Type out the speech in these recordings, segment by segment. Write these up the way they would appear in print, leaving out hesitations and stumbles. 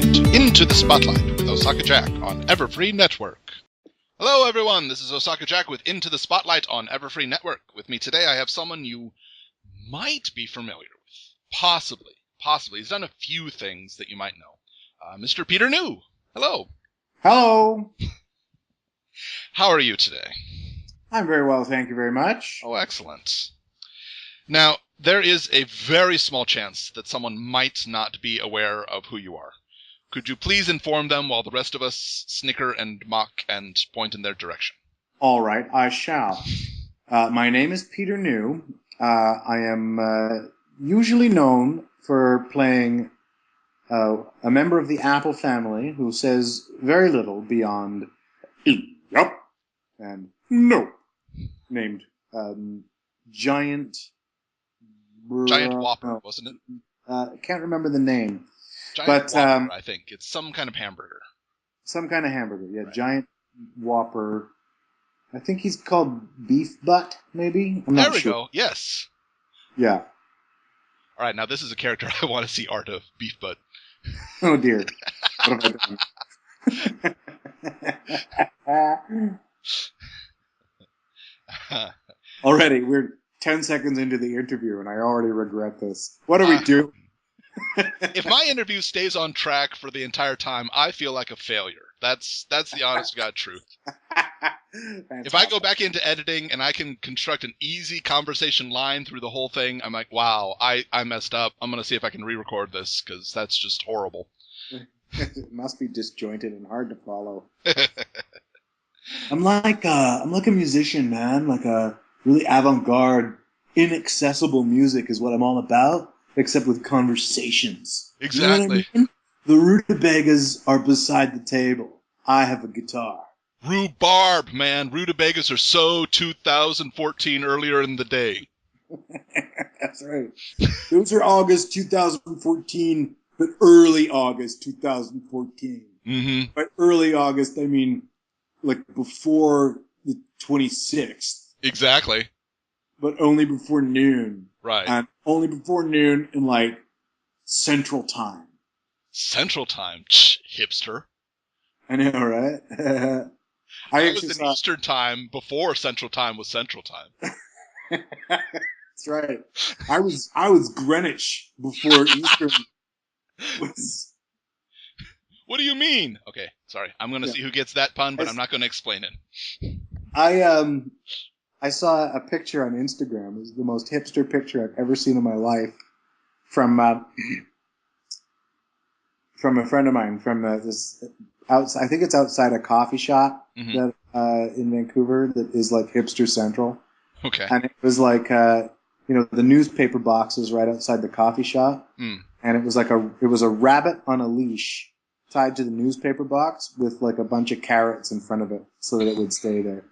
listening to Into the Spotlight with Osaka Jack on Everfree Network. Hello everyone, this is Osaka Jack with Into the Spotlight on Everfree Network. With me today I have someone you might be familiar with. Possibly. He's done a few things that you might know. Mr. Peter New. Hello. Hello. How are you today? I'm very well, thank you very much. Oh, excellent. Now, there is a very small chance that someone might not be aware of who you are. Could you please inform them while the rest of us snicker and mock and point in their direction? All right, I shall. My name is Peter New. I am usually known for playing a member of the Apple family who says very little beyond "yup" and "no," named Giant Whopper, wasn't it? Can't remember the name. Giant Whopper, I think. It's some kind of hamburger. Some kind of hamburger, yeah. Right. Giant Whopper. I think he's called Beef Butt, maybe? I'm not sure. There we go, yes. Yeah. All right, now this is a character I want to see art of, Beef Butt. Oh, dear. What have I done? Already, we're 10 seconds into the interview, and I already regret this. What do we do? If my interview stays on track for the entire time, I feel like a failure. That's the honest to God truth. If I go back into editing and I can construct an easy conversation line through the whole thing, I'm like, wow, I messed up. I'm going to see if I can re-record this, because that's just horrible. It must be disjointed and hard to follow. I'm like a musician, man. Like a really avant-garde, inaccessible music is what I'm all about, except with conversations. Exactly. You know what I mean? The rutabagas are beside the table. I have a guitar. Rhubarb, man. Rutabagas are so 2014 earlier in the day. That's right. Those are August 2014, but early August 2014. Mm-hmm. By early August, I mean like before the 26th. Exactly. But only before noon. Right. And only before noon in like Central Time. Central Time? Hipster. I know, right? I was in Eastern Time before Central Time was Central Time. That's right. I was Greenwich before Eastern was. What do you mean? Okay, sorry. I'm going to see who gets that pun, but I'm not going to explain it. I saw a picture on Instagram. It was the most hipster picture I've ever seen in my life from a friend of mine from this outside. I think it's outside a coffee shop that in Vancouver that is like hipster central. Okay. And it was like the newspaper boxes right outside the coffee shop, and it was like a rabbit on a leash tied to the newspaper box with like a bunch of carrots in front of it so that it would stay there.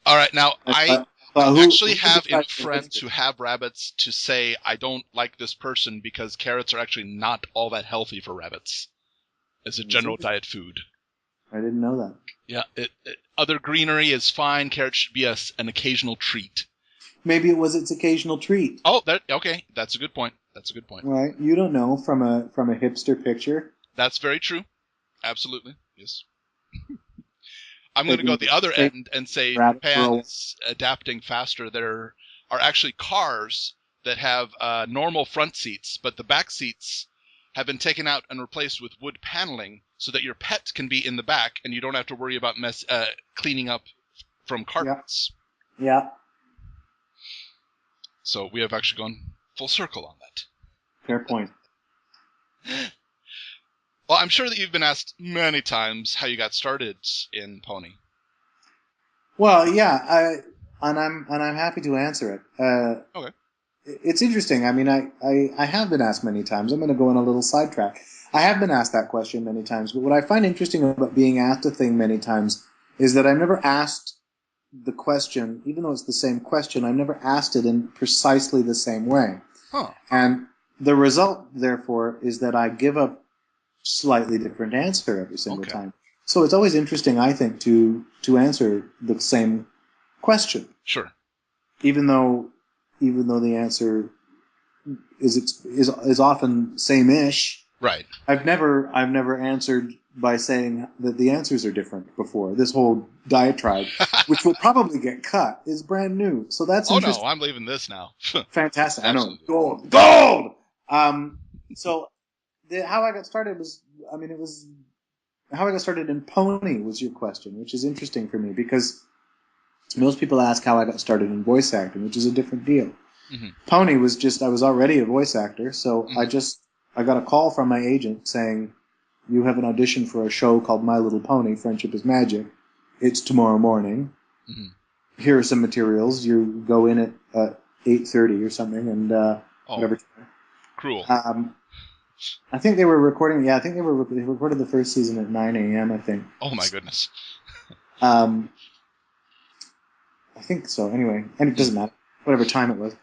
All right, now I actually have friends who have rabbits to say I don't like this person because carrots are actually not all that healthy for rabbits as a general diet food. I didn't know that. Yeah, other greenery is fine. Carrots should be an occasional treat. Maybe it was its occasional treat. Oh, okay. That's a good point. Right, you don't know from a hipster picture. That's very true. Absolutely, yes. I'm going to go at the other end and say Japan is adapting faster. There are actually cars that have normal front seats, but the back seats have been taken out and replaced with wood paneling so that your pet can be in the back and you don't have to worry about cleaning up from carpets. Yeah. So we have actually gone full circle on that. Fair point. Well, I'm sure that you've been asked many times how you got started in Pony. Well, yeah, I'm happy to answer it. Okay. It's interesting. I mean, I have been asked many times. I'm going to go on a little sidetrack. I have been asked that question many times, but what I find interesting about being asked a thing many times is that I've never asked the question, even though it's the same question, I've never asked it in precisely the same way. Huh. And the result, therefore, is that I give a slightly different answer every single time. So it's always interesting, I think, to answer the same question. Sure. Even though the answer is often same-ish. Right. I've never answered by saying that the answers are different before. This whole diatribe, which will probably get cut, is brand new. So that's interesting. No, I'm leaving this now. Fantastic. I know. Gold! So how I got started was, how I got started in Pony was your question, which is interesting for me because most people ask how I got started in voice acting, which is a different deal. Mm-hmm. Pony was just, I was already a voice actor, so mm-hmm. I got a call from my agent saying, you have an audition for a show called My Little Pony, Friendship is Magic. It's tomorrow morning. Mm-hmm. Here are some materials. You go in at 8:30 or something, and whatever time. Cruel. I think they were recording, they recorded the first season at 9 a.m., I think. Oh my goodness. I think so, anyway, and it doesn't matter, whatever time it was.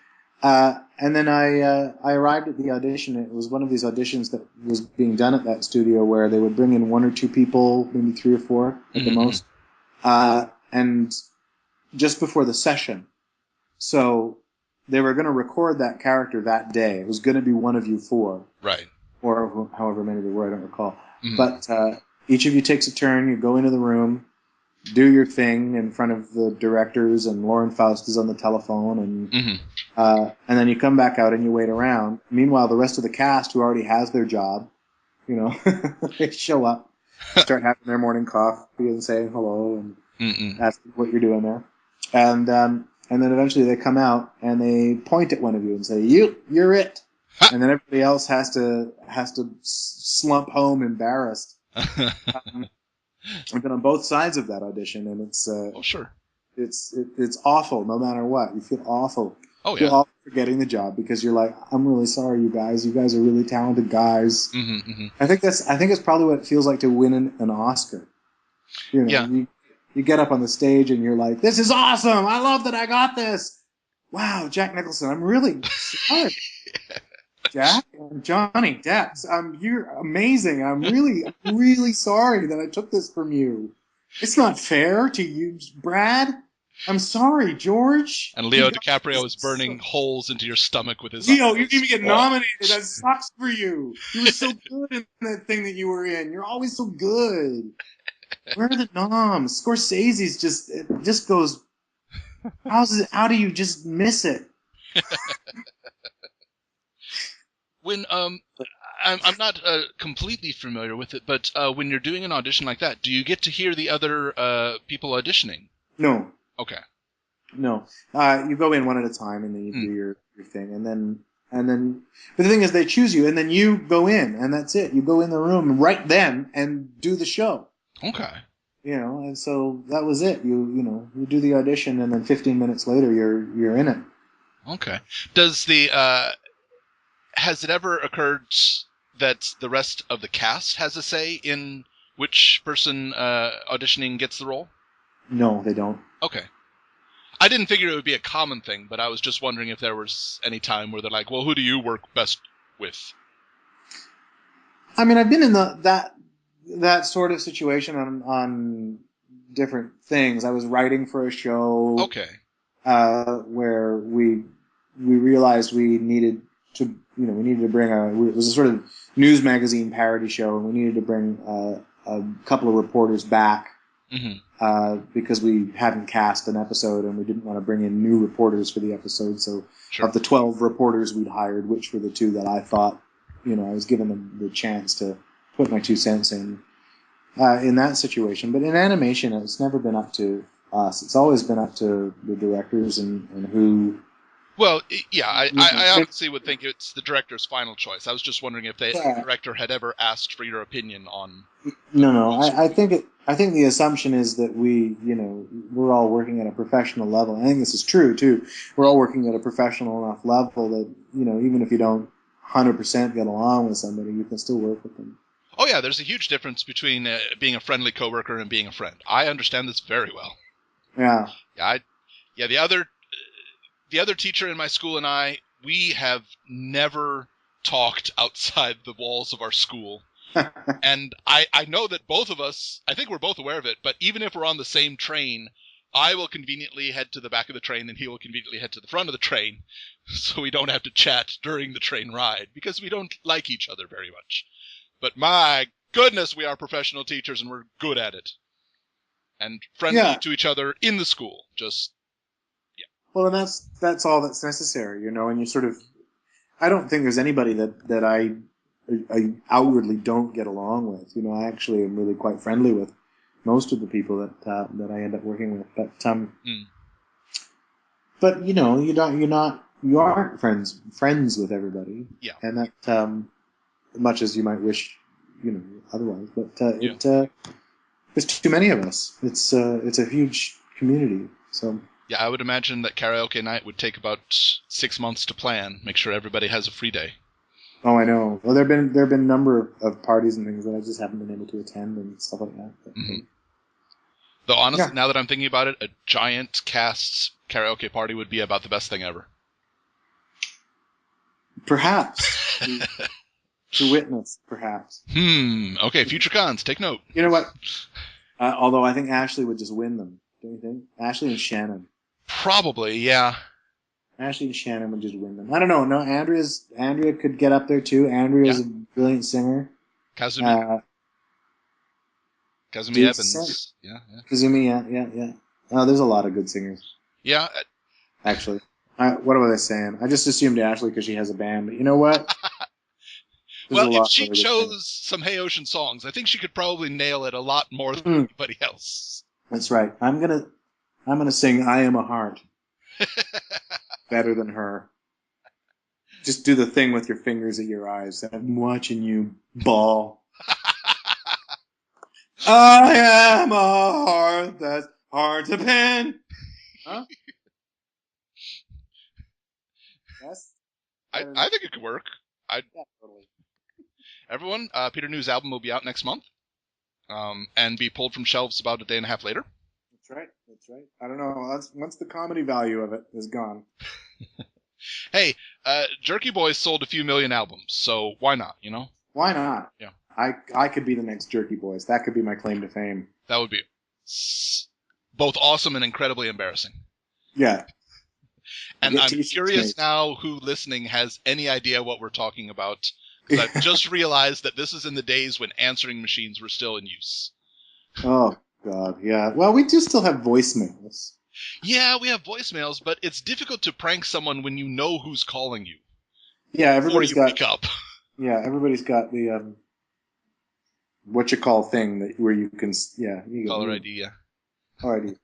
And then I arrived at the audition. It was one of these auditions that was being done at that studio where they would bring in 1 or 2 people, maybe 3 or 4 at the most, and just before the session. So they were going to record that character that day. It was going to be one of you 4. Right. Or however many there were, I don't recall. Mm-hmm. But each of you takes a turn. You go into the room, do your thing in front of the directors, and Lauren Faust is on the telephone, and and then you come back out and you wait around. Meanwhile, the rest of the cast, who already has their job, they show up, start having their morning coffee and saying hello and ask what you're doing there, and then eventually they come out and they point at one of you and say, "You're it," and then everybody else has to slump home embarrassed. I've been on both sides of that audition, and it's sure. It's awful no matter what. You feel awful. Oh, you feel awful for getting the job because you're like, I'm really sorry, you guys. You guys are really talented guys. Mm-hmm, mm-hmm. I think it's probably what it feels like to win an Oscar. You get up on the stage and you're like, this is awesome. I love that I got this. Wow, Jack Nicholson, I'm really sorry. Jack and Johnny Depp, you're amazing. I'm really sorry that I took this from you. It's not fair to you, Brad. I'm sorry, George. And Leo DiCaprio is burning holes into your stomach with his Leo, you didn't even get nominated. That sucks for you. You were so good in that thing that you were in. You're always so good. Where are the noms? Scorsese's just goes, how do you just miss it? When I'm not completely familiar with it, but when you're doing an audition like that, do you get to hear the other people auditioning? No. Okay. No. You go in one at a time, and then you do your thing, and then. But the thing is, they choose you, and then you go in, and that's it. You go in the room right then and do the show. Okay. And so that was it. You do the audition, and then 15 minutes later, you're in it. Okay. Does has it ever occurred that the rest of the cast has a say in which person auditioning gets the role? No, they don't. Okay. I didn't figure it would be a common thing, but I was just wondering if there was any time where they're like, well, who do you work best with? I mean, I've been in that sort of situation on different things. I was writing for a show. Okay. Where we realized we needed to bring it was a sort of news magazine parody show, and we needed to bring a couple of reporters back because we hadn't cast an episode, and we didn't want to bring in new reporters for the episode. So of the 12 reporters we'd hired, which were the 2 that I thought, I was given them the chance to put my 2 cents in that situation. But in animation, it's never been up to us. It's always been up to the directors and who. Well, yeah, I obviously would think it's the director's final choice. I was just wondering if the director had ever asked for your opinion on. No. I think the assumption is that we're all working at a professional level. I think this is true too. We're all working at a professional enough level that even if you don't 100% get along with somebody, you can still work with them. Oh yeah, there's a huge difference between being a friendly coworker and being a friend. I understand this very well. Yeah. The other teacher in my school and I, we have never talked outside the walls of our school. And I know that both of us, I think we're both aware of it, but even if we're on the same train, I will conveniently head to the back of the train, and he will conveniently head to the front of the train, so we don't have to chat during the train ride, because we don't like each other very much. But my goodness, we are professional teachers, and we're good at it. And friendly to each other in the school. Just, yeah. Well, and that's all that's necessary, and you sort of... I don't think there's anybody that I outwardly don't get along with. I actually am really quite friendly with most of the people that I end up working with. But you aren't friends with everybody. Yeah. And that much as you might wish, otherwise. But there's too many of us. It's a huge community. So. Yeah, I would imagine that karaoke night would take about 6 months to plan. Make sure everybody has a free day. Oh, I know. Well, there have been a number of parties and things that I just haven't been able to attend and stuff like that. But, Though honestly, now that I'm thinking about it, a giant cast karaoke party would be about the best thing ever. Perhaps. To witness, perhaps. Okay, future cons, take note. You know what? Although I think Ashley would just win them. Don't you think? Ashley and Shannon. Probably, yeah. Ashley and Shannon would just win them. I don't know. No, Andrea could get up there too. Andrea's a brilliant singer. Kazumi Evans. Yeah. Kazumi, yeah. Oh, there's a lot of good singers. Yeah. Actually. What was I saying? I just assumed Ashley because she has a band, but you know what? Well, if she chose some Hey Ocean songs, I think she could probably nail it a lot more than anybody else. That's right. I'm gonna sing "I Am a Heart" better than her. Just do the thing with your fingers at your eyes. I'm watching you bawl. I am a heart that's hard to pin. Huh? Yes. I think it could work. Yeah, totally. Everyone, Peter New's album will be out next month, and be pulled from shelves about a day and a half later. That's right. I don't know. Once the comedy value of it is gone. Hey, Jerky Boys sold a few million albums, so why not, Why not? Yeah. I could be the next Jerky Boys. That could be my claim to fame. That would be both awesome and incredibly embarrassing. Yeah. And I'm curious now who listening has any idea what we're talking about. Because I've just realized that this is in the days when answering machines were still in use. Oh, God, yeah. Well, we do still have voicemails. Yeah, we have voicemails, but it's difficult to prank someone when you know who's calling you. Yeah, everybody's got... pick up. Yeah, everybody's got the... what you call thing where you can... Yeah. Caller ID, yeah. Caller ID.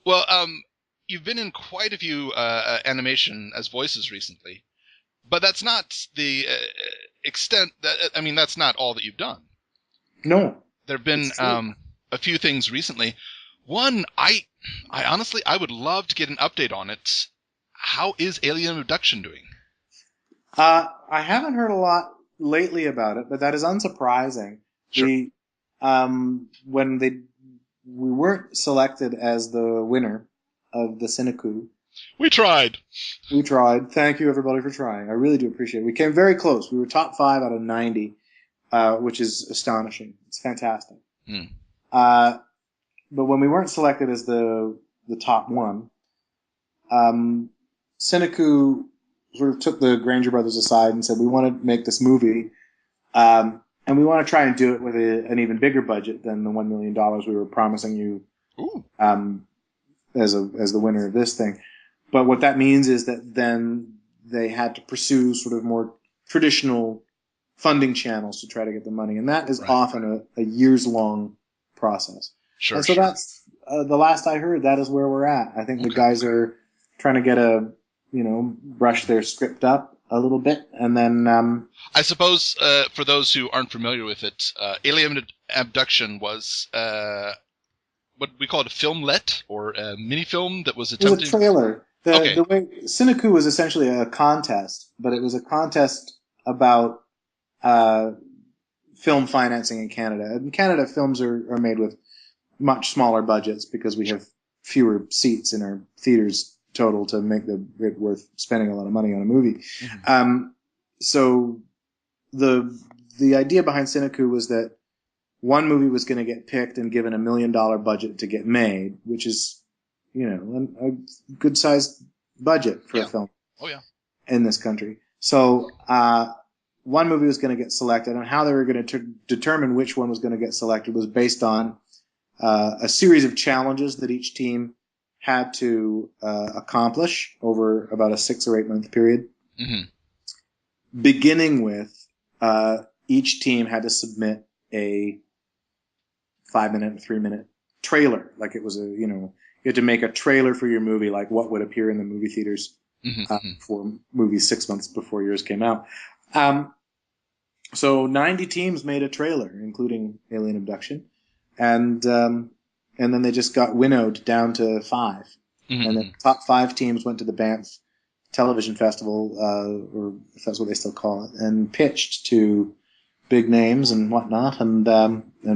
Well, you've been in quite a few animation as voices recently, but that's not the extent that... I mean, that's not all that you've done. No. There have been a few things recently. One, I honestly, I would love to get an update on it. How is Alien Abduction doing? I haven't heard a lot lately about it, but that is unsurprising. Sure. When we weren't selected as the winner of the Cinecoup. We tried. Thank you, everybody, for trying. I really do appreciate it. We came very close. We were top 5 out of 90, which is astonishing. It's fantastic. But when we weren't selected as the top one, Cinecoup sort of took the Granger brothers aside and said, we want to make this movie, and we want to try and do it with an even bigger budget than the $1 million we were promising you as the winner of this thing. But what that means is that then they had to pursue sort of more traditional funding channels to try to get the money, and that is often a years-long process. Sure. And so that's the last I heard. That is where we're at. I think the guys are trying to get brush their script up a little bit, and then I suppose for those who aren't familiar with it, Alien Abduction was what we call it, a filmlet or a mini film that was attempted. It was a trailer. The way Cinecoup was essentially a contest, but it was a contest about film financing in Canada. In Canada, films are made with much smaller budgets because we have fewer seats in our theaters total to make it worth spending a lot of money on a movie. Mm-hmm. So the idea behind Cinecoup was that one movie was going to get picked and given $1 million budget to get made, which is, a good sized budget for a film. Oh yeah. In this country. So, one movie was going to get selected, and how they were going to determine which one was going to get selected was based on a series of challenges that each team had to accomplish over about a 6 or 8 month period. Mm-hmm. Beginning with each team had to submit a 5-minute and 3-minute trailer. Like it was you had to make a trailer for your movie, like what would appear in the movie theaters for movies 6 months before yours came out. So 90 teams made a trailer, including Alien Abduction, and then they just got winnowed down to 5. Mm-hmm. And the top 5 teams went to the Banff Television Festival, or if that's what they still call it, and pitched to big names and whatnot, and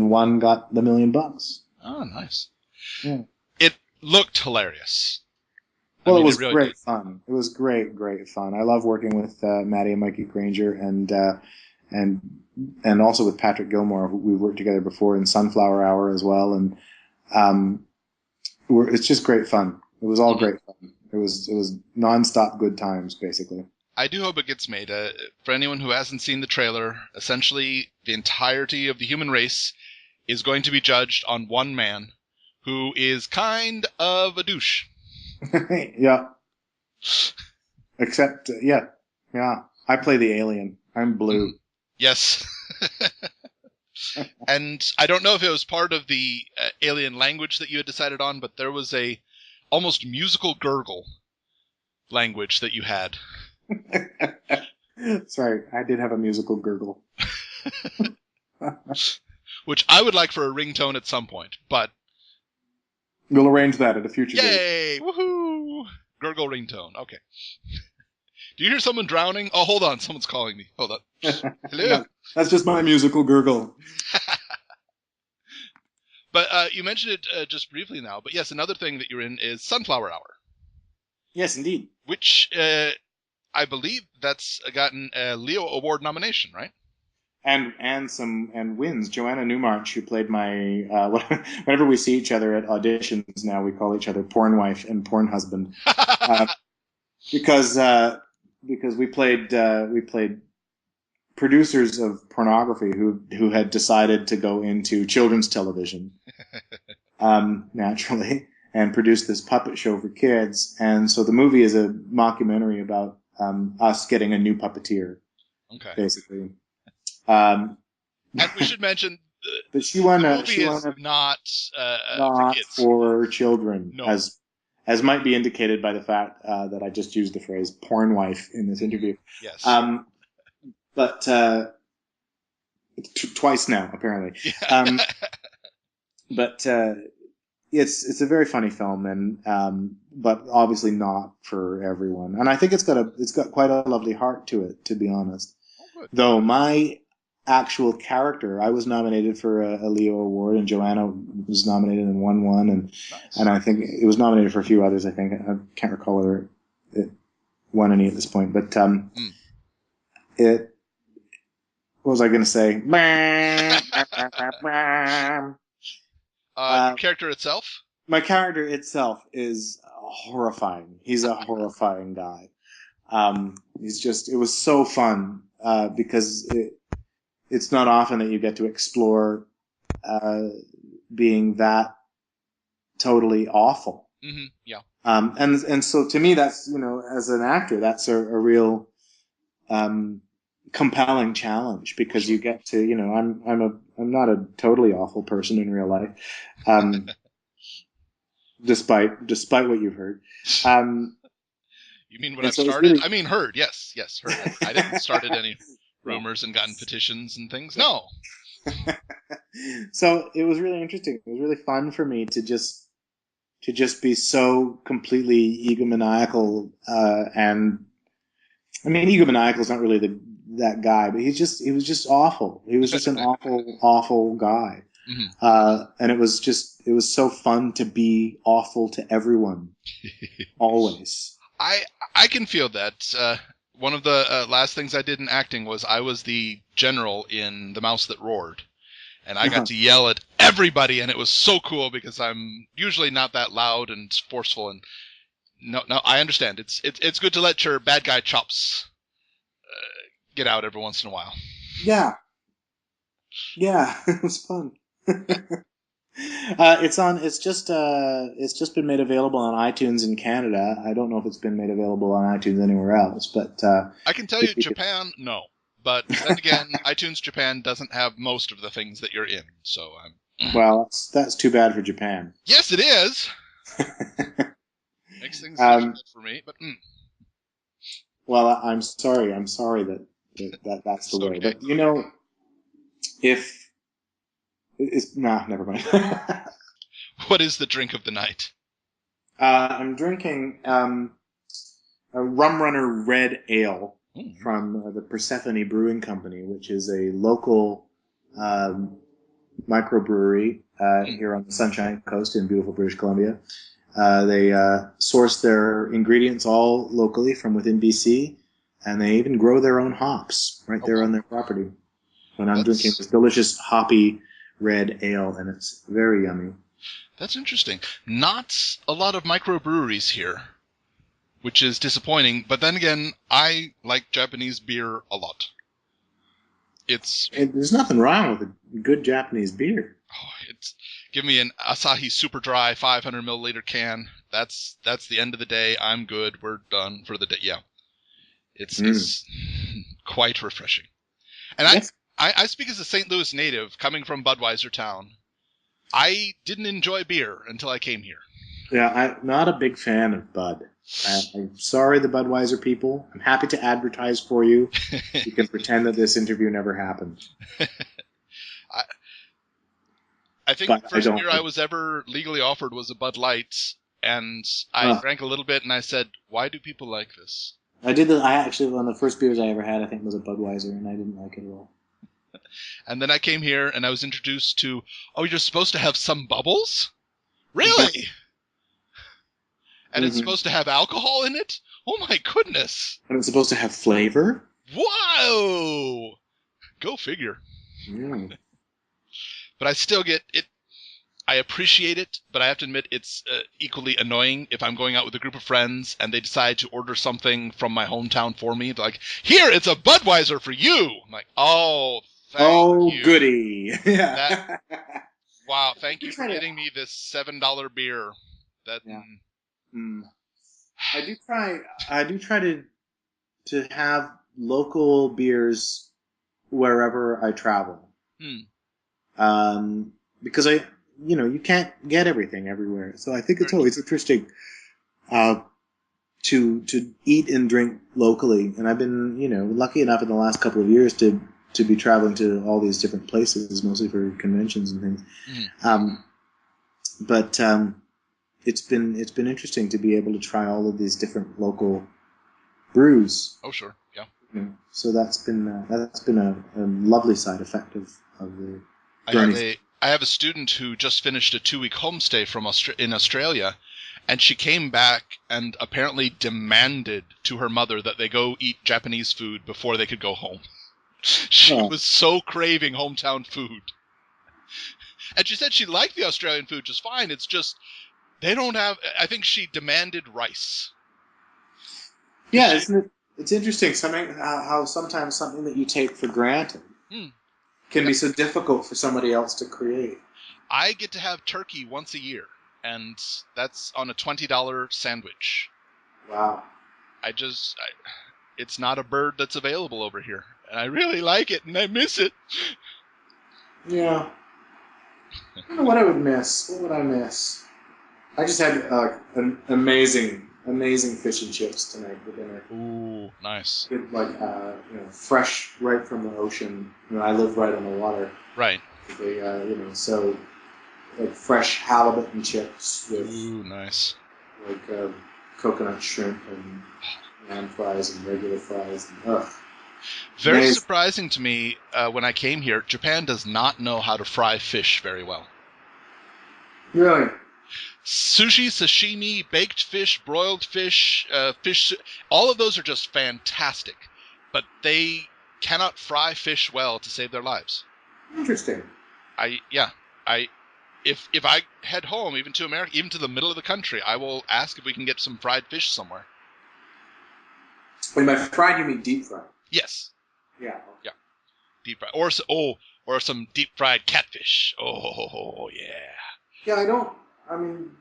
one got the $1 million. Oh, nice. Yeah. It looked hilarious. Well, it was really great fun. It was great fun. I love working with Maddie and Mikey Granger, and also with Patrick Gilmore. We've worked together before in Sunflower Hour as well, and it's just great fun. It was all great fun. It was nonstop good times, basically. I do hope it gets made. For anyone who hasn't seen the trailer, essentially the entirety of the human race is going to be judged on one man who is kind of a douche. Yeah. Except, yeah. I play the alien. I'm blue. Yes. And I don't know if it was part of the alien language that you had decided on, but there was a almost musical gurgle language that you had. That's right. I did have a musical gurgle. Which I would like for a ringtone at some point, but... We'll arrange that at a future date. Yay! Woohoo! Gurgle ringtone. Okay. Do you hear someone drowning? Oh, hold on. Someone's calling me. Hold on. Hello? No, that's just my musical gurgle. But you mentioned it just briefly now. But yes, another thing that you're in is Sunflower Hour. Yes, indeed. Which I believe that's gotten a Leo Award nomination, right? And wins. Joanna Newmarch, who played my whenever we see each other at auditions now, we call each other porn wife and porn husband, because we played producers of pornography who had decided to go into children's television, naturally, and produce this puppet show for kids. And so the movie is a mockumentary about us getting a new puppeteer, basically. And we should mention but she won the a movie is not for kids. For children, no. as might be indicated by the fact that I just used the phrase "porn wife" in this interview. Yes. But twice now, apparently. Yeah. But it's a very funny film, and but obviously not for everyone. And I think it's got quite a lovely heart to it, to be honest. Oh, though my actual character, I was nominated for a Leo Award, and Joanna was nominated and won one, and nice. And I think it was nominated for a few others. I think I can't recall whether it won any at this point, but it. What was I going to say? Your character itself? My character itself is horrifying. He's a horrifying guy. It was so fun because it's not often that you get to explore being that totally awful. Mm-hmm. Yeah. And so to me, that's, as an actor, that's a real compelling challenge, because you get to, I'm not a totally awful person in real life, despite what you've heard. You mean when I've started? Really... I mean, heard. Yes, heard. I didn't started any rumors and gotten petitions and things. No. So it was really interesting. It was really fun for me to just be so completely egomaniacal. And I mean, egomaniacal is not really that guy, but he was just awful. He was just an awful guy. Mm-hmm. And it was so fun to be awful to everyone, always. I can feel that. One of the last things I did in acting was I was the general in The Mouse That Roared. And I got to yell at everybody, and it was so cool because I'm usually not that loud and forceful. And no, I understand. It's good to let your bad guy chops get out every once in a while. Yeah, it was fun. It's just been made available on iTunes in Canada. I don't know if it's been made available on iTunes anywhere else, but I can tell you, Japan, no. But then again, iTunes Japan doesn't have most of the things that you're in, so well, that's too bad for Japan. Yes, it is. Makes things difficult for me, but. Well, I'm sorry. I'm sorry that's the way. But if it's never mind. What is the drink of the night? I'm drinking a Rum Runner Red Ale from the Persephone Brewing Company, which is a local microbrewery here on the Sunshine Coast in beautiful British Columbia. They source their ingredients all locally from within BC, and they even grow their own hops right there on their property. And I'm drinking this delicious hoppy red ale, and it's very yummy. That's interesting. Not a lot of microbreweries here, which is disappointing. But then again, I like Japanese beer a lot. There's nothing wrong with a good Japanese beer. Give me an Asahi Super Dry 500 milliliter can. That's the end of the day. I'm good. We're done for the day. Yeah, it's quite refreshing. And yes. I speak as a St. Louis native coming from Budweiser town. I didn't enjoy beer until I came here. Yeah, I'm not a big fan of Bud. I'm sorry, the Budweiser people. I'm happy to advertise for you. You can pretend that this interview never happened. I think the first beer I was ever legally offered was a Bud Light, and I drank a little bit, and I said, "Why do people like this?" I did. I actually, one of the first beers I ever had, I think, was a Budweiser, and I didn't like it at all. And then I came here, and I was introduced to, you're supposed to have some bubbles? Really? And it's supposed to have alcohol in it? Oh my goodness! And it's supposed to have flavor? Whoa! Go figure. Yeah. But I still get it. I appreciate it, but I have to admit it's equally annoying if I'm going out with a group of friends and they decide to order something from my hometown for me. They're like, "Here, it's a Budweiser for you." I'm like, "Oh, thank you. Goody!" Yeah. Wow, thank you for getting me this $7 beer. That. Yeah. I do try to have local beers wherever I travel. Because you can't get everything everywhere. So I think it's always interesting to eat and drink locally. And I've been, lucky enough in the last couple of years to be traveling to all these different places, mostly for conventions and things. But it's been interesting to be able to try all of these different local brews. Oh, sure, yeah. So that's been a lovely side effect of the journey. I have a student who just finished a 2-week homestay in Australia, and she came back and apparently demanded to her mother that they go eat Japanese food before they could go home. She was so craving hometown food. And she said she liked the Australian food just fine. It's just they don't have. I think she demanded rice. Yeah, isn't it? It's interesting how sometimes something that you take for granted can be so difficult for somebody else to create. I get to have turkey once a year, and that's on a $20 sandwich. Wow. It's not a bird that's available over here, and I really like it, and I miss it. Yeah. I don't know what I would miss. What would I miss? I just had an amazing fish and chips tonight for dinner. Ooh, nice. Good, fresh right from the ocean. I live right on the water. Right. They, so like fresh halibut and chips with. Ooh, nice. Like coconut shrimp and lamb fries and regular fries. And, very amazing. Surprising to me when I came here. Japan does not know how to fry fish very well. Really? Sushi, sashimi, baked fish, broiled fish, fish, all of those are just fantastic. But they cannot fry fish well to save their lives. Interesting. If I head home, even to America, even to the middle of the country, I will ask if we can get some fried fish somewhere. Wait, by fried you mean deep fried? Yes. Yeah. Yeah. Deep fried, or some deep fried catfish. Oh yeah. Yeah, I mean,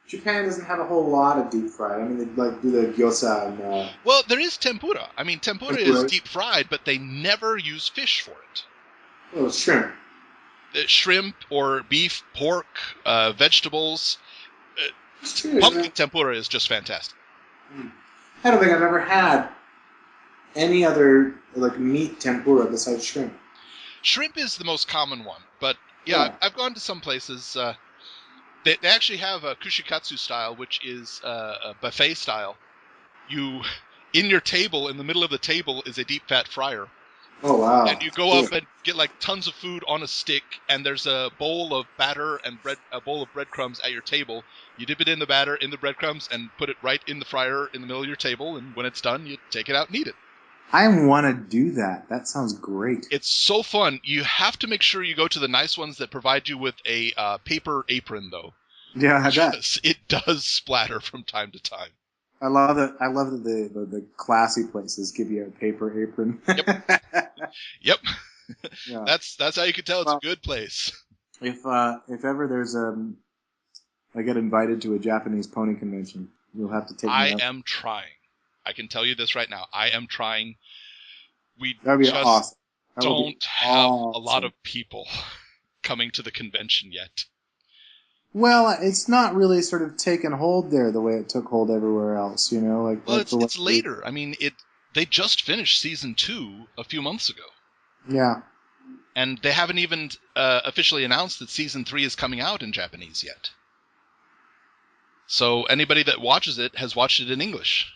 Japan doesn't have a whole lot of deep fried. I mean, they like do the gyoza and. Well, there is tempura. I mean, tempura is deep fried, but they never use fish for it. Oh, it's shrimp. Shrimp or beef, pork, vegetables. Pumpkin tempura is just fantastic. I don't think I've ever had any other like meat tempura besides shrimp. Shrimp is the most common one, but I've gone to some places. They actually have a kushikatsu style, which is a buffet style. In your table, in the middle of the table, is a deep fat fryer. Oh, wow. And you go up and get like tons of food on a stick, and there's a bowl of batter and a bowl of breadcrumbs at your table. You dip it in the batter, in the breadcrumbs, and put it right in the fryer in the middle of your table, and when it's done, you take it out and eat it. I want to do that. That sounds great. It's so fun. You have to make sure you go to the nice ones that provide you with a paper apron, though. Yeah, because it does splatter from time to time. I love it. I love that the classy places give you a paper apron. Yep. Yeah. That's how you can tell it's a good place. If ever there's I get invited to a Japanese pony convention, you'll have to take me out. I am trying. I can tell you this right now. I am trying. That'd be awesome. Don't have a lot of people coming to the convention yet. Well, it's not really sort of taken hold there the way it took hold everywhere else, you know. Well, it's later. I mean, they just finished season 2 a few months ago. Yeah. And they haven't even officially announced that season 3 is coming out in Japanese yet. So anybody that watches it has watched it in English.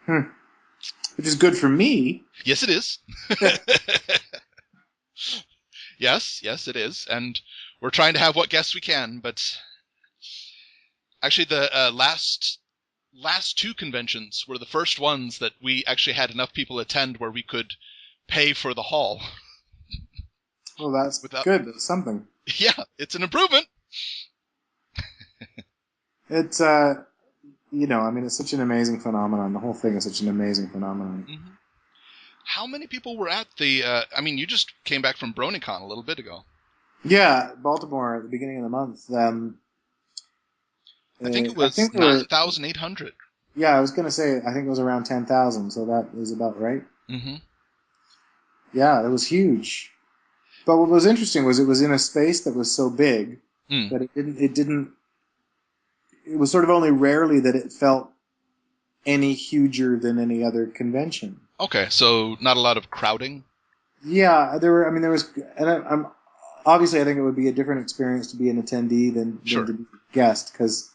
Which is good for me. Yes, it is. Yes, it is. And we're trying to have what guests we can, but actually the last 2 conventions were the first ones that we actually had enough people attend where we could pay for the hall. Well, that's good. That's something. Yeah, it's an improvement. It's it's such an amazing phenomenon. The whole thing is such an amazing phenomenon. Mm-hmm. How many people were at the... you just came back from BronyCon a little bit ago. Yeah, Baltimore at the beginning of the month. I think it was 9,800. Yeah, I was going to say, I think it was around 10,000, so that is about right. Mm-hmm. Yeah, it was huge. But what was interesting was it was in a space that was so big that it was sort of only rarely that it felt any huger than any other convention. Okay, so not a lot of crowding? Yeah, and obviously I think it would be a different experience to be an attendee than to be a guest, because,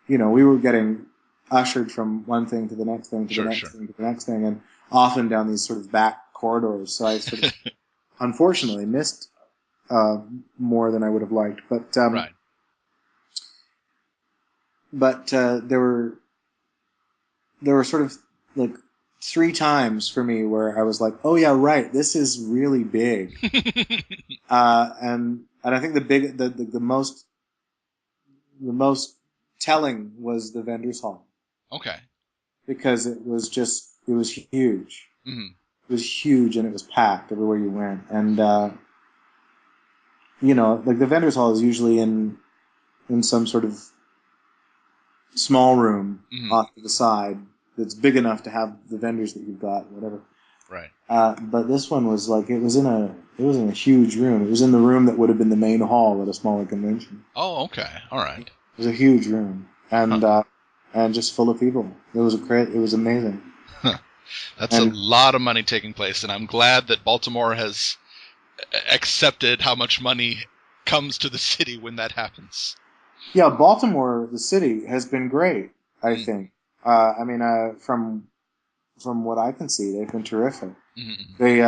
we were getting ushered from one thing to the next thing to the next thing to the next thing, and often down these sort of back corridors, so I sort of unfortunately missed more than I would have liked. But right. But there were sort of like 3 times for me where I was like, oh yeah, right, this is really big. And I think the most telling was the vendors hall. Okay. Because it was huge. Mm-hmm. It was huge, and it was packed everywhere you went. And like the vendors hall is usually in some sort of small room off to the side that's big enough to have the vendors that you've got, whatever. Right. But this one was like it was in a huge room. It was in the room that would have been the main hall at a smaller convention. Oh, okay, all right. It was a huge room, and just full of people. It was amazing. That's a lot of money taking place, and I'm glad that Baltimore has accepted how much money comes to the city when that happens. Yeah, Baltimore, the city, has been great, I think. From what I can see, they've been terrific. Mm-hmm. They,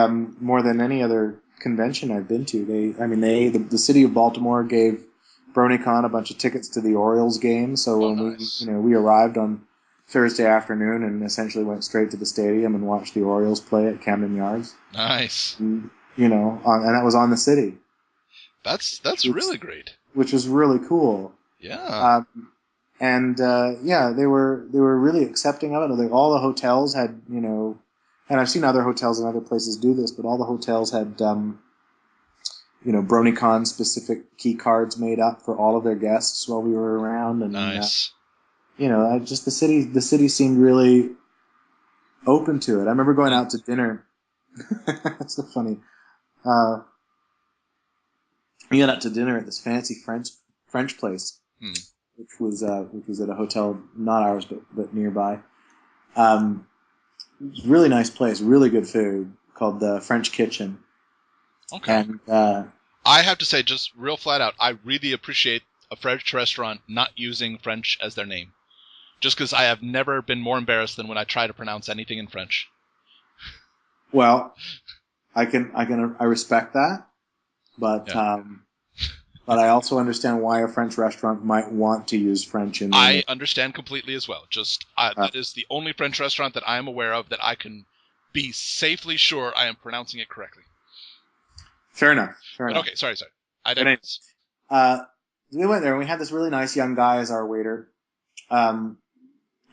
more than any other convention I've been to, the city of Baltimore gave BronyCon a bunch of tickets to the Orioles game, so when we arrived on Thursday afternoon and essentially went straight to the stadium and watched the Orioles play at Camden Yards. Nice. And that was on the city. That's really great. Which was really cool. Yeah. They were really accepting of it. Like, all the hotels had, and I've seen other hotels and other places do this, but all the hotels had, BronyCon specific key cards made up for all of their guests while we were around. And, nice. Just the city seemed really open to it. I remember going out to dinner. That's so funny. We went out to dinner at this fancy French place, which was at a hotel not ours but nearby. It was a really nice place, really good food, called the French Kitchen. Okay. And I have to say, just real flat out, I really appreciate a French restaurant not using French as their name. Just because I have never been more embarrassed than when I try to pronounce anything in French. Well, I respect that, but but I also understand why a French restaurant might want to use French in their name. I understand completely as well. Just that is the only French restaurant that I am aware of that I can be safely sure I am pronouncing it correctly. Fair enough. Okay, sorry. I digress. We went there and we had this really nice young guy as our waiter, who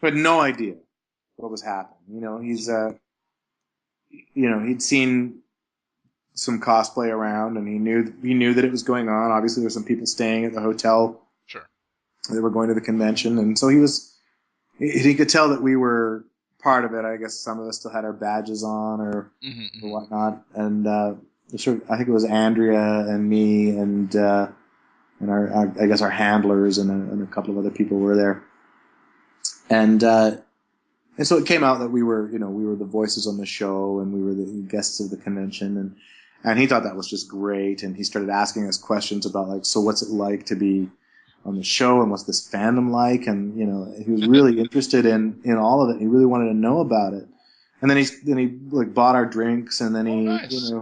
had no idea what was happening. He'd seen some cosplay around, and he knew that it was going on. Obviously, there were some people staying at the hotel. Sure. They were going to the convention, and so he could tell that we were part of it. I guess some of us still had our badges on or whatnot, and I think it was Andrea and me and our handlers and a couple of other people were there, and so it came out that we were the voices on the show, and we were the guests of the convention, and he thought that was just great, and he started asking us questions about, like, so what's it like to be on the show, and what's this fandom like, and he was really interested in all of it. He really wanted to know about it, and then he like bought our drinks, and then nice.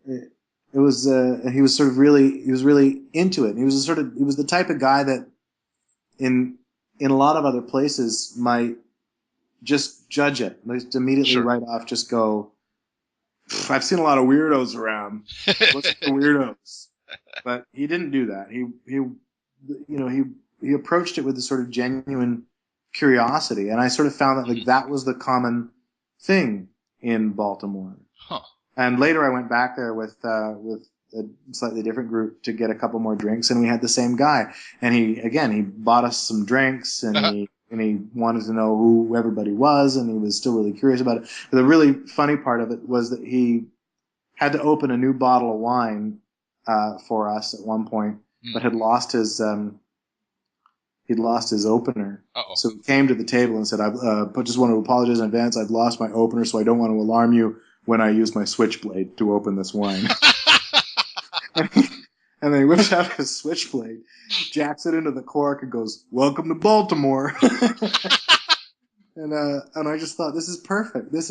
It was he was really into it. He was the type of guy that in a lot of other places might just judge it, just immediately right off, just go, I've seen a lot of weirdos around. What's the weirdos? But he didn't do that. He approached it with a sort of genuine curiosity, and I sort of found that that was the common thing in Baltimore. Huh. And later I went back there with a slightly different group to get a couple more drinks, and we had the same guy. And he bought us some drinks, and he wanted to know who everybody was, and he was still really curious about it. But the really funny part of it was that he had to open a new bottle of wine for us at one point, but had lost his opener. Uh-oh. So he came to the table and said, I just want to apologize in advance. I've lost my opener, so I don't want to alarm you when I use my switchblade to open this wine. And then he whips out his switchblade, jacks it into the cork, and goes, "Welcome to Baltimore." And I just thought, this is perfect. This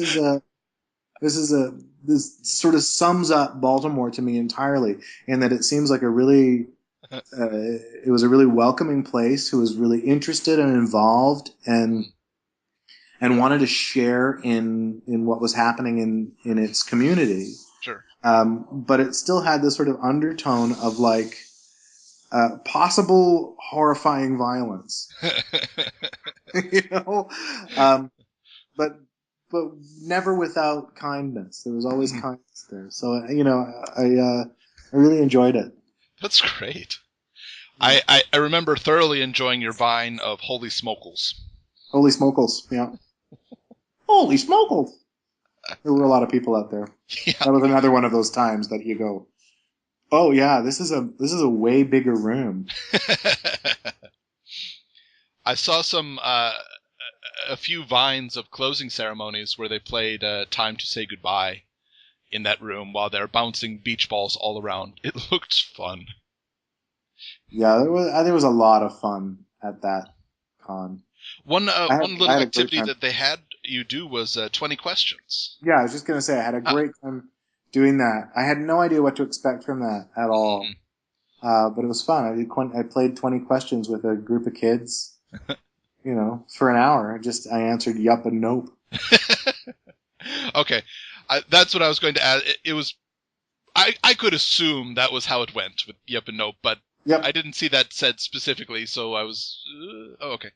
sort of sums up Baltimore to me entirely, in that it seems like it was a really welcoming place, who was really interested and involved and wanted to share in what was happening in its community. Sure. But it still had this sort of undertone of like possible horrifying violence, but never without kindness. There was always kindness there. So I really enjoyed it. That's great. I remember thoroughly enjoying your vine of Holy Smokles. Holy Smokles, yeah. Holy Smokles. There were a lot of people out there. Yeah. That was another one of those times that you go, oh yeah, this is a way bigger room. I saw a few vines of closing ceremonies where they played Time to Say Goodbye in that room while they're bouncing beach balls all around. It looked fun. Yeah, there was a lot of fun at that con. One little activity that they had you do was 20 questions. Yeah, I was just going to say, I had a great time doing that. I had no idea what to expect from that at all. But it was fun. I played 20 questions with a group of kids, for an hour. I answered yup and nope. Okay. That's what I was going to add. It was I could assume that was how it went with yep and nope, but Yep. I didn't see that said specifically, so I was okay.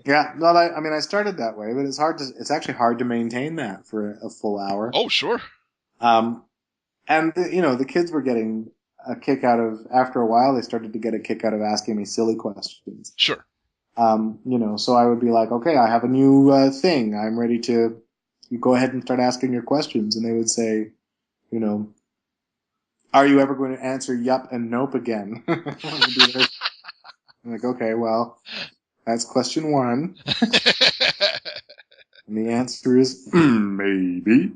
Yeah, no, I started that way, but it's actually hard to maintain that for a full hour. Oh, sure. Um, and the kids were getting a kick out of, after a while, they started to get a kick out of asking me silly questions. Sure. So I would be like, okay, I have a new thing. I'm ready to, you go ahead and start asking your questions. And they would say, are you ever going to answer yup and nope again? I'm like, okay, well, that's question one. And the answer is maybe.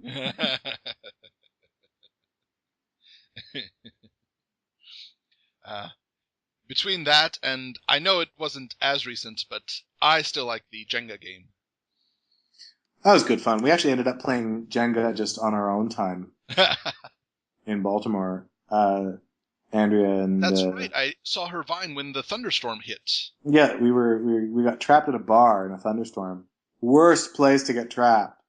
Between that and I know it wasn't as recent, but I still like the Jenga game. That was good fun. We actually ended up playing Jenga just on our own time in Baltimore. Andrea and that's right. I saw her Vine when the thunderstorm hit. Yeah, we got trapped at a bar in a thunderstorm. Worst place to get trapped.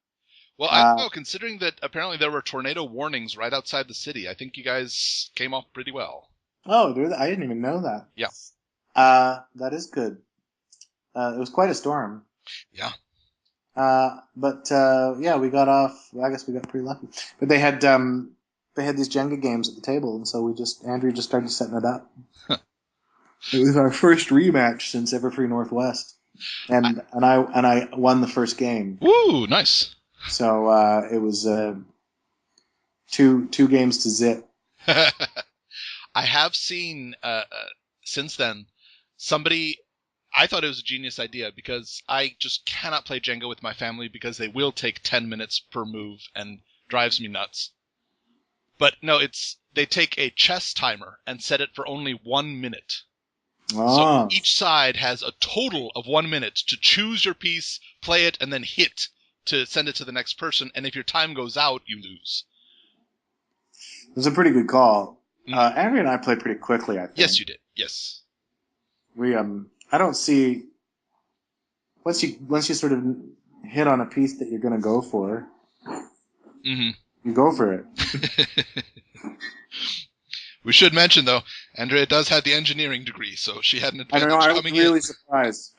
Well, I don't know, considering that apparently there were tornado warnings right outside the city. I think you guys came off pretty well. Oh, I didn't even know that. Yeah. That is good. It was quite a storm. Yeah. Yeah, we got off. I guess we got pretty lucky. But they had these Jenga games at the table, and so Andrew just started setting it up. It was our first rematch since Everfree Northwest, and I won the first game. Woo, nice. So it was two games to zip. I have seen since then somebody. I thought it was a genius idea because I just cannot play Jenga with my family because they will take 10 minutes per move and drives me nuts. But no, they take a chess timer and set it for only 1 minute. So each side has a total of 1 minute to choose your piece, play it, and then hit to send it to the next person. And if your time goes out, you lose. It was a pretty good call. Andrea and I played pretty quickly, I think. Yes, you did. Yes. I don't see, once you sort of hit on a piece that you're going to go for, you go for it. We should mention, though, Andrea does have the engineering degree, so she had an advantage coming in.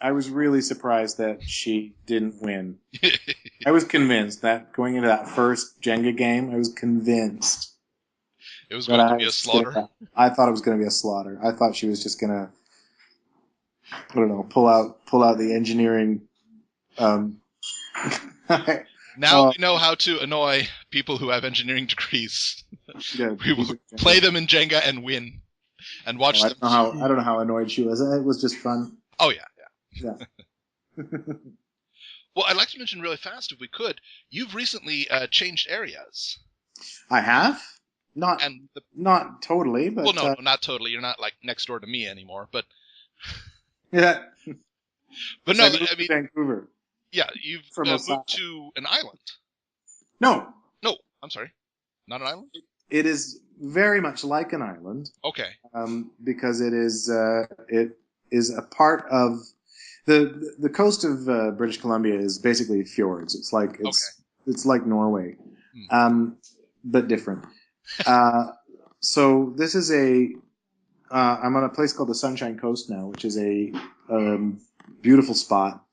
I was really surprised that she didn't win. I was convinced that going into that first Jenga game, I was convinced it was going to be a slaughter. I thought it was going to be a slaughter. I thought she was just going to, I don't know, pull out the engineering. Now we know how to annoy people who have engineering degrees. Yeah, we will play them in Jenga and win, and watch them. I don't know how annoyed she was. It was just fun. Oh yeah. Well, I'd like to mention really fast, if we could, you've recently changed areas. I have. Not totally, but well, no, not totally. You're not like next door to me anymore, but yeah. But no, I mean Vancouver. Yeah, you've moved to an island. No, I'm sorry, not an island. It is very much like an island. Okay. Because it is a part of the coast of British Columbia is basically fjords. It's like Norway, but different. So this is I'm on a place called the Sunshine Coast now, which is a beautiful spot.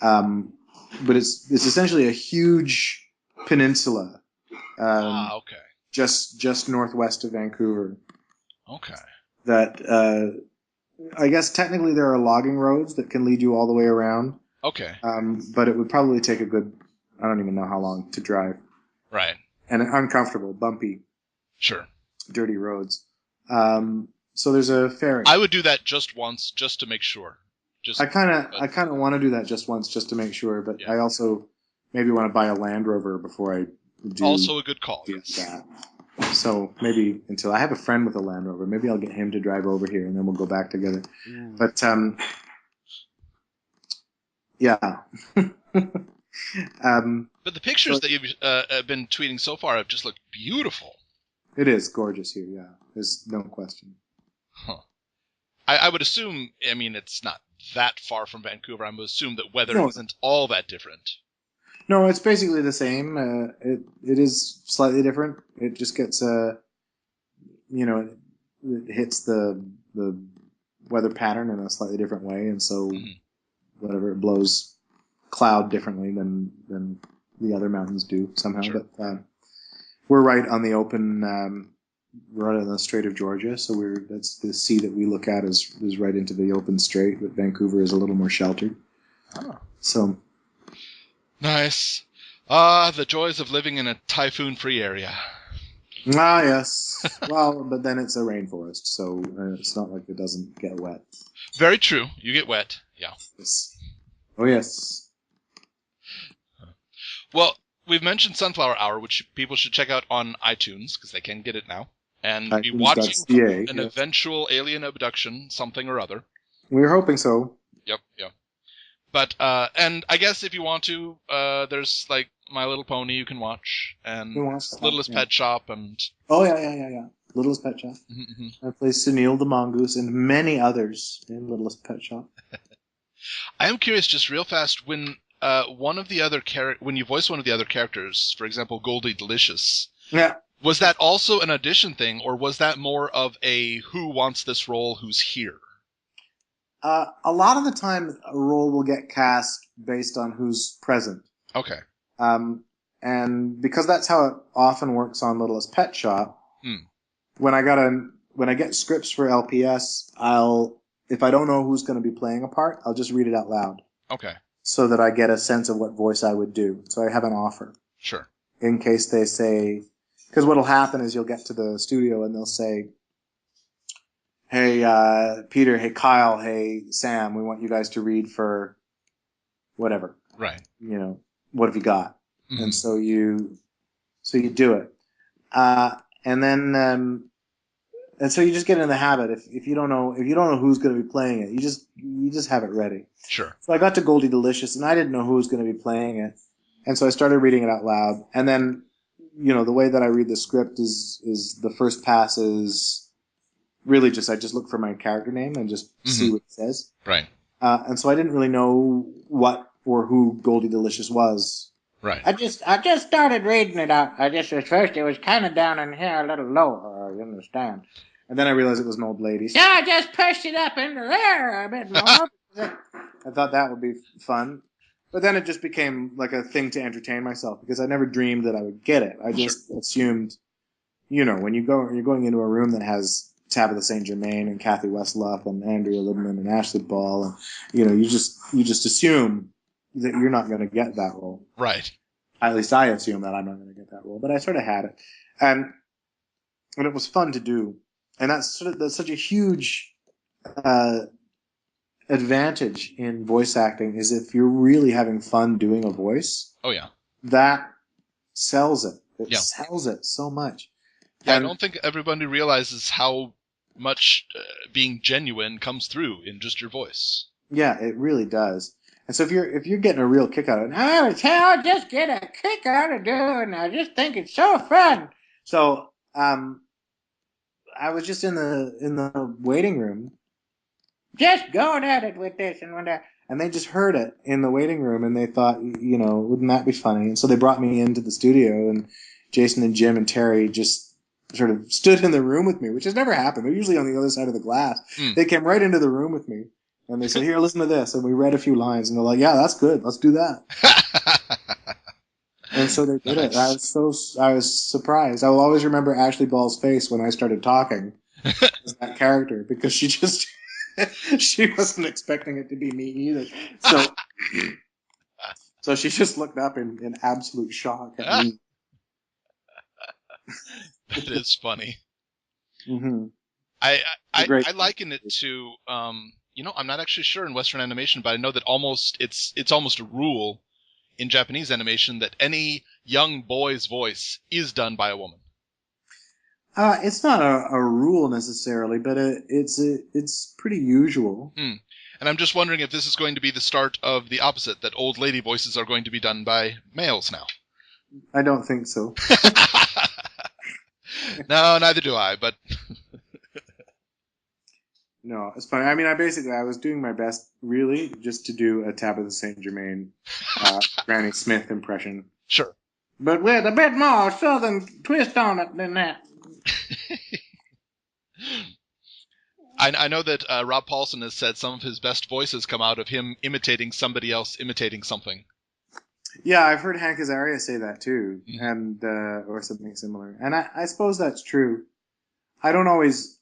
But it's essentially a huge peninsula. Okay. Just northwest of Vancouver. Okay. That I guess technically there are logging roads that can lead you all the way around. Okay. But it would probably take a good, I don't even know how long to drive. Right. And uncomfortable, bumpy. Sure. Dirty roads. So there's a ferry. I would do that just once, just to make sure. I kind of want to do that just once, just to make sure. But yeah. I also maybe want to buy a Land Rover before I do. Also a good call. Yes. That. So maybe until I have a friend with a Land Rover, maybe I'll get him to drive over here, and then we'll go back together. But yeah. But the pictures that you've been tweeting so far have just looked beautiful. It is gorgeous here, yeah. There's no question. Huh. I would assume, I mean, it's not that far from Vancouver. I would assume that weather isn't all that different. No, it's basically the same. It is slightly different. It just gets it hits the weather pattern in a slightly different way, and so whatever, it blows cloud differently than the other mountains do somehow. Sure. But we're right on the open, right on the Strait of Georgia, so that's the sea that we look at is right into the open strait. But Vancouver is a little more sheltered. Oh. So nice. The joys of living in a typhoon-free area. Ah, yes. Well, but then it's a rainforest, so it's not like it doesn't get wet. Very true. You get wet. Yeah. Yes. Oh, yes. Well, we've mentioned Sunflower Hour, which people should check out on iTunes, because they can get it now, and be watching an eventual alien abduction, something or other. We're hoping so. Yep. But, and I guess if you want to, there's, like, My Little Pony you can watch, and Littlest Pet Shop, and... Oh, yeah. Littlest Pet Shop. Mm-hmm. I play Sunil the Mongoose and many others in Littlest Pet Shop. I am curious, just real fast, when when you voice one of the other characters, for example, Goldie Delicious, was that also an audition thing, or was that more of a who wants this role, who's here? A lot of the time, a role will get cast based on who's present. Okay. And because that's how it often works on Littlest Pet Shop, when I get scripts for LPS, if I don't know who's going to be playing a part, I'll just read it out loud. Okay. So that I get a sense of what voice I would do. So I have an offer. Sure. In case they say, because what'll happen is you'll get to the studio and they'll say, hey, Peter, hey, Kyle, hey, Sam, we want you guys to read for whatever. Right. What have you got? Mm-hmm. And so you do it. And so you just get in the habit. If you don't know who's going to be playing it, you just have it ready. Sure. So I got to Goldie Delicious, and I didn't know who was going to be playing it, and so I started reading it out loud. And then, the way that I read the script is the first pass is really just I just look for my character name and just see what it says. Right. And so I didn't really know what or who Goldie Delicious was. Right. I just started reading it out. At first it was kind of down in here, a little lower, you understand. And then I realized it was an old lady. So I just pushed it up into there a bit more. I thought that would be fun. But then it just became like a thing to entertain myself because I never dreamed that I would get it. I just assumed, when you're going into a room that has Tabitha St. Germain and Kathy Westluff and Andrea Libman and Ashley Ball, and you just assume that you're not going to get that role. Right. At least I assume that I'm not going to get that role, but I sort of had it, and it was fun to do, and that's such a huge advantage in voice acting is if you're really having fun doing a voice. Oh yeah. That sells it. It sells it so much. Yeah, I don't think everybody realizes how much being genuine comes through in just your voice. Yeah, it really does. And so if you're getting a real kick out of it, I just get a kick out of doing it. I just think it's so fun. So I was just in the waiting room, just going at it with this and with that. And they just heard it in the waiting room, and they thought, wouldn't that be funny? And so they brought me into the studio, and Jason and Jim and Terry just sort of stood in the room with me, which has never happened. They're usually on the other side of the glass. They came right into the room with me. And they said, here, listen to this. And we read a few lines. And they're like, yeah, that's good. Let's do that. And so they did it. I was surprised. I will always remember Ashley Ball's face when I started talking as that character. Because she just, she wasn't expecting it to be me either. So she just looked up in absolute shock at me. That is funny. Mm-hmm. I liken it to, I'm not actually sure in Western animation, but I know that it's almost a rule in Japanese animation that any young boy's voice is done by a woman. It's not a rule necessarily, but it's pretty usual. And I'm just wondering if this is going to be the start of the opposite, that old lady voices are going to be done by males now. I don't think so. No, neither do I, but... No, it's funny. I mean, I was doing my best, really, just to do a Tabitha St. Germain, Granny Smith impression. Sure. But with a bit more southern twist on it than that. I know that Rob Paulson has said some of his best voices come out of him imitating somebody else imitating something. Yeah, I've heard Hank Azaria say that too, and or something similar. And I suppose that's true. I don't always.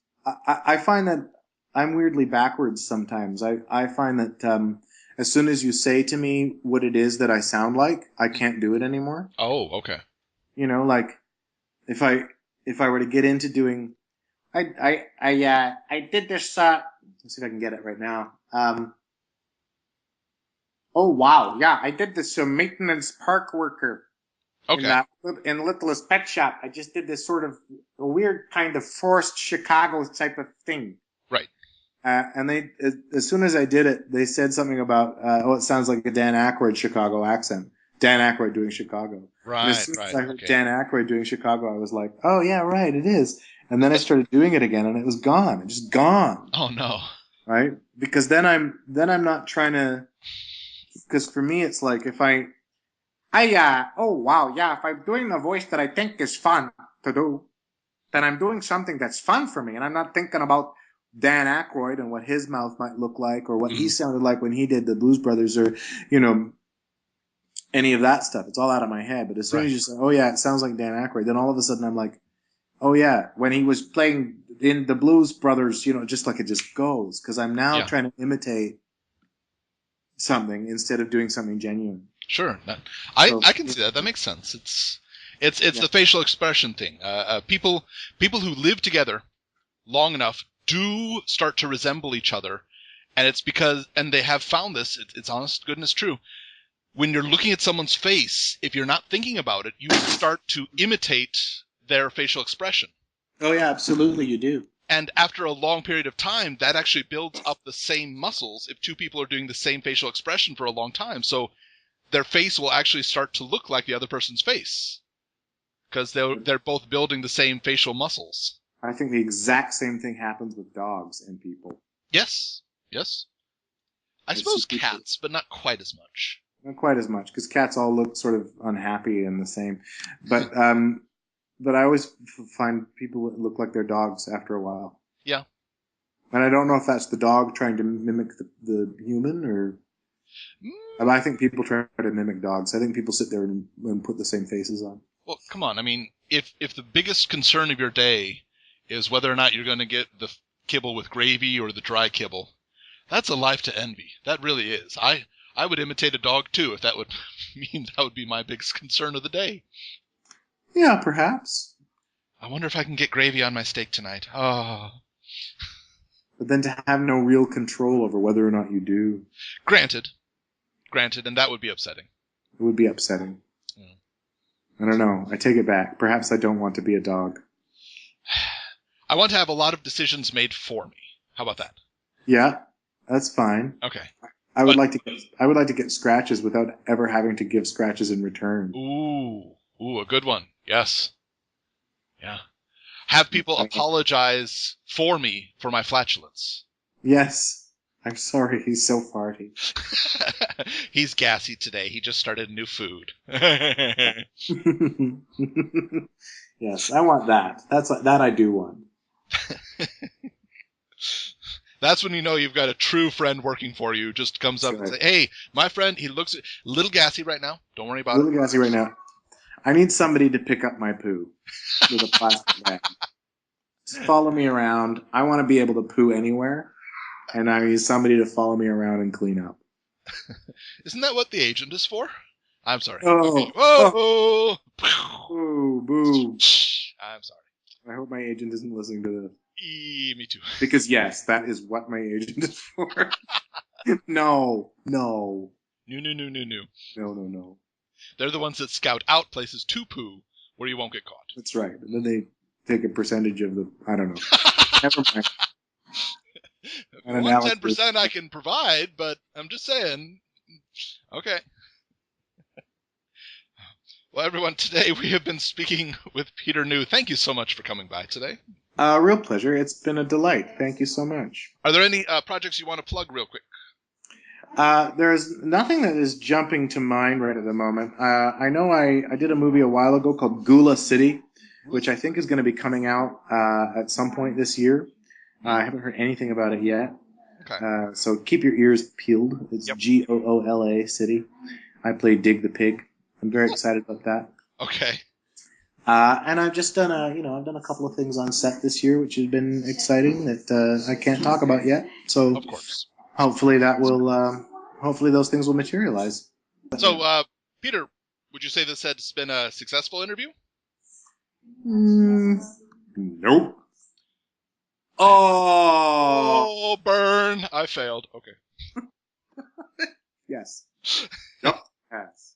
I find that I'm weirdly backwards sometimes. I find that as soon as you say to me what it is that I sound like, I can't do it anymore. Oh, okay. You know, like if I were to get into doing, I did this. Let's see if I can get it right now. Oh wow, yeah, I did this maintenance park worker. Okay. In Littlest Pet Shop. I just did this sort of a weird kind of forced Chicago type of thing. Right. And they, as soon as I did it, they said something about, it sounds like a Dan Aykroyd Chicago accent. Dan Aykroyd doing Chicago. Right, and as soon as I heard Dan Aykroyd doing Chicago, I was like, oh yeah, right, it is. And then I started doing it again, and it was gone. It just gone. Oh no. Right? Because then I'm not trying to. Because for me, it's like if oh wow, yeah, if I'm doing a voice that I think is fun to do, then I'm doing something that's fun for me, and I'm not thinking about Dan Aykroyd and what his mouth might look like, or what he sounded like when he did the Blues Brothers, or any of that stuff. It's all out of my head. But as soon as you say, "Oh yeah, it sounds like Dan Aykroyd," then all of a sudden I'm like, "Oh yeah," when he was playing in the Blues Brothers, just like it just goes, because I'm now trying to imitate something instead of doing something genuine. Sure, I can see that. That makes sense. It's the facial expression thing. People who live together long enough do start to resemble each other, and it's because, and they have found this. It's honest goodness true. When you're looking at someone's face, if you're not thinking about it, you start to imitate their facial expression. Oh yeah, absolutely, you do. And after a long period of time, that actually builds up the same muscles if two people are doing the same facial expression for a long time. So their face will actually start to look like the other person's face because they're both building the same facial muscles. I think the exact same thing happens with dogs and people. Yes. I suppose cats, but not quite as much. Not quite as much, because cats all look sort of unhappy and the same. But but I always find people look like their dogs after a while. Yeah. And I don't know if that's the dog trying to mimic the human, or... I think people try to mimic dogs. I think people sit there and put the same faces on. Well, come on. I mean, if the biggest concern of your day is whether or not you're going to get the kibble with gravy or the dry kibble, that's a life to envy. That really is. I would imitate a dog, too, if that would mean that would be my biggest concern of the day. Yeah, perhaps. I wonder if I can get gravy on my steak tonight. Oh. But then to have no real control over whether or not you do. Granted, and that would be upsetting. It would be upsetting. Yeah. I don't know. I take it back. Perhaps I don't want to be a dog. I want to have a lot of decisions made for me. How about that? Yeah, that's fine. Okay. I would like to get scratches without ever having to give scratches in return. Ooh, a good one. Yes. Yeah. Have people apologize for me for my flatulence. Yes. I'm sorry, he's so farty. He's gassy today. He just started new food. Yes, I want that. That I do want. That's when you know you've got a true friend working for you. Just comes up and say, "Hey, my friend, he looks a little gassy right now. Don't worry about it." A little gassy right now. I need somebody to pick up my poo with a plastic bag. Just follow me around. I want to be able to poo anywhere, and I need somebody to follow me around and clean up. Isn't that what the agent is for? I'm sorry. Oh, okay. Whoa! Boo, boo. I'm sorry. I hope my agent isn't listening to this. Me too. Because yes, that is what my agent is for. No. No. No. They're the ones that scout out places to poo where you won't get caught. That's right. And then they take a percentage of the... I don't know. Never mind. 10% I can provide, but I'm just saying. Okay. Well, everyone, today we have been speaking with Peter New. Thank you so much for coming by today. Real pleasure. It's been a delight. Thank you so much. Are there any projects you want to plug real quick? There's nothing that is jumping to mind right at the moment. I know I did a movie a while ago called Gula City, which I think is going to be coming out at some point this year. I haven't heard anything about it yet. Okay. So keep your ears peeled. It's Goola City. I play Dig the Pig. I'm very excited about that. Okay. And I've just done I've done a couple of things on set this year, which has been exciting that I can't talk about yet. So of course, hopefully that will, hopefully those things will materialize. So, Peter, would you say this has been a successful interview? Nope. Oh, burn! I failed. Okay. Yes. Yep. Pass.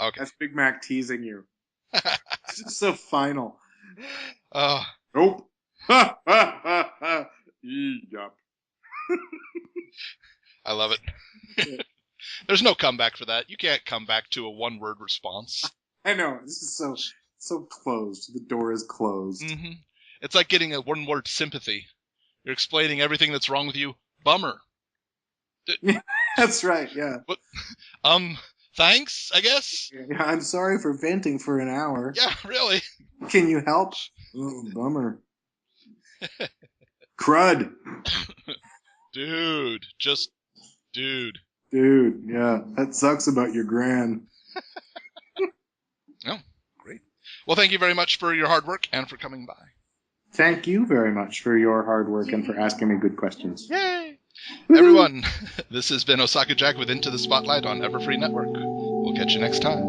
Okay. That's Big Mac teasing you. This is so final. Nope. Yup. I love it. There's no comeback for that. You can't come back to a one-word response. I know. This is so closed. The door is closed. Mm-hmm. It's like getting a one-word sympathy. You're explaining everything that's wrong with you. Bummer. That's right, yeah. But, thanks, I guess? Yeah, I'm sorry for venting for an hour. Yeah, really. Can you help? Oh, bummer. Crud. Dude. Dude, yeah. That sucks about your gran. Oh, great. Well, thank you very much for your hard work and for coming by. Thank you very much for your hard work and for asking me good questions. Yay! Everyone, this has been Osaka Jack with Into the Spotlight on Everfree Network. We'll catch you next time.